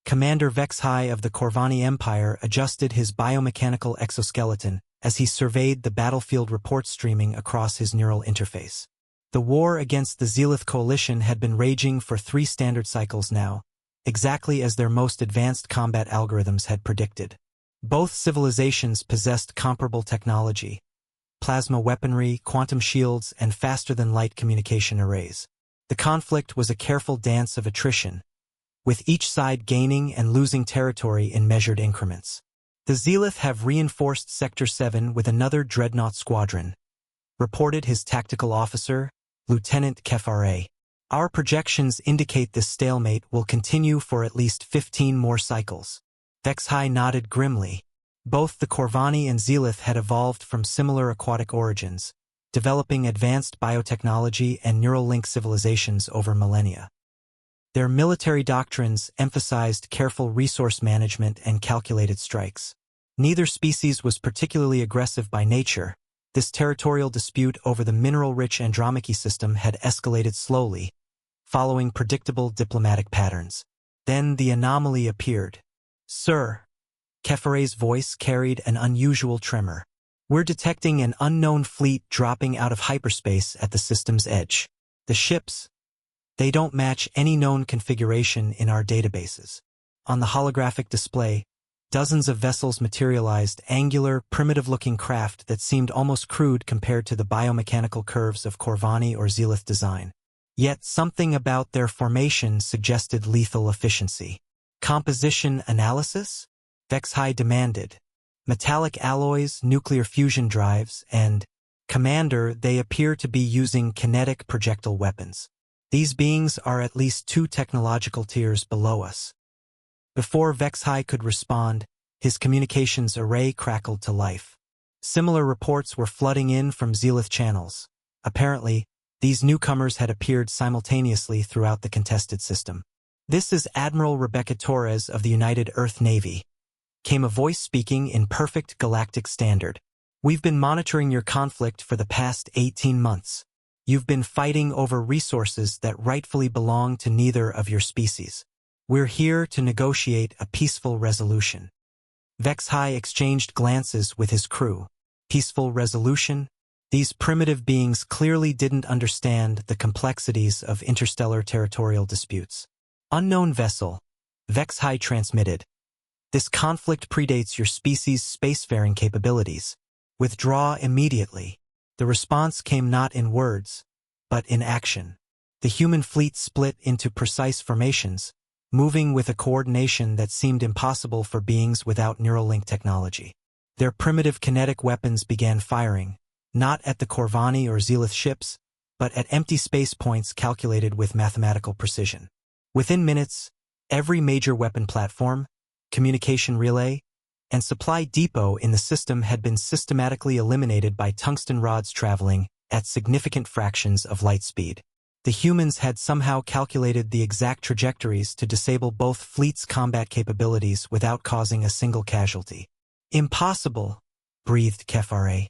Commander Vexhai of the Corvani Empire adjusted his biomechanical exoskeleton as he surveyed the battlefield report streaming across his neural interface. The war against the Zealoth coalition had been raging for 3 standard cycles now, exactly as their most advanced combat algorithms had predicted. Both civilizations possessed comparable technology: plasma weaponry, quantum shields, and faster-than-light communication arrays. The conflict was a careful dance of attrition, with each side gaining and losing territory in measured increments. The Zealoth have reinforced Sector 7 with another dreadnought squadron, reported his tactical officer, Lieutenant Kefare. Our projections indicate this stalemate will continue for at least 15 more cycles. Vexhai nodded grimly. Both the Corvani and Zealoth had evolved from similar aquatic origins, developing advanced biotechnology and neural link civilizations over millennia. Their military doctrines emphasized careful resource management and calculated strikes. Neither species was particularly aggressive by nature. This territorial dispute over the mineral-rich Andromache system had escalated slowly, following predictable diplomatic patterns. Then the anomaly appeared. "Sir," Kefare's voice carried an unusual tremor. "We're detecting an unknown fleet dropping out of hyperspace at the system's edge. The ships, they don't match any known configuration in our databases." On the holographic display, dozens of vessels materialized, angular, primitive-looking craft that seemed almost crude compared to the biomechanical curves of Corvani or Zealoth design. Yet something about their formation suggested lethal efficiency. "Composition analysis?" Vexhai demanded. "Metallic alloys, nuclear fusion drives, and, Commander, they appear to be using kinetic projectile weapons. These beings are at least 2 technological tiers below us." Before Vexhai could respond, his communications array crackled to life. Similar reports were flooding in from Zealoth channels. Apparently, these newcomers had appeared simultaneously throughout the contested system. "This is Admiral Rebecca Torres of the United Earth Navy," came a voice speaking in perfect galactic standard. "We've been monitoring your conflict for the past 18 months. You've been fighting over resources that rightfully belong to neither of your species. We're here to negotiate a peaceful resolution." Vexhai exchanged glances with his crew. Peaceful resolution? These primitive beings clearly didn't understand the complexities of interstellar territorial disputes. "Unknown vessel," Vexhai transmitted. "This conflict predates your species' spacefaring capabilities. Withdraw immediately." The response came not in words, but in action. The human fleet split into precise formations, moving with a coordination that seemed impossible for beings without neural link technology. Their primitive kinetic weapons began firing, not at the Corvani or Zealoth ships, but at empty space points calculated with mathematical precision. Within minutes, every major weapon platform, communication relay, and supply depot in the system had been systematically eliminated by tungsten rods traveling at significant fractions of light speed. The humans had somehow calculated the exact trajectories to disable both fleets' combat capabilities without causing a single casualty. "Impossible," breathed Kefare.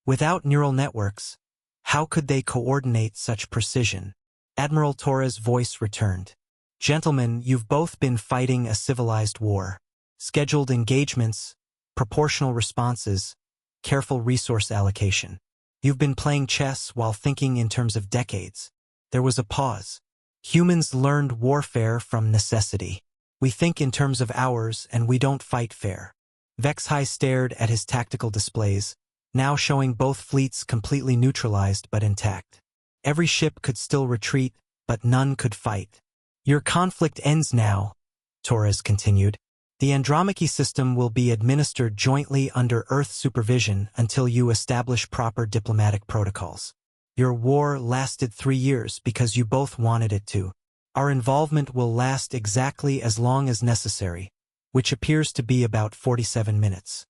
"Without neural networks, how could they coordinate such precision?" Admiral Torres' voice returned. "Gentlemen, you've both been fighting a civilized war. Scheduled engagements, proportional responses, careful resource allocation. You've been playing chess while thinking in terms of decades." There was a pause. "Humans learned warfare from necessity. We think in terms of hours and we don't fight fair." Vexhai stared at his tactical displays, now showing both fleets completely neutralized but intact. Every ship could still retreat, but none could fight. "Your conflict ends now," Torres continued. "The Andromache system will be administered jointly under Earth supervision until you establish proper diplomatic protocols. Your war lasted 3 years because you both wanted it to. Our involvement will last exactly as long as necessary, which appears to be about 47 minutes.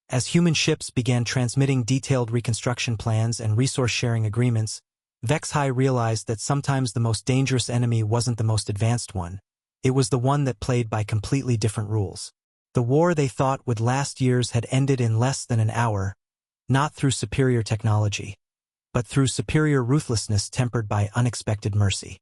As human ships began transmitting detailed reconstruction plans and resource-sharing agreements, Vexhai realized that sometimes the most dangerous enemy wasn't the most advanced one. It was the one that played by completely different rules. The war they thought would last years had ended in less than an hour, not through superior technology, but through superior ruthlessness tempered by unexpected mercy.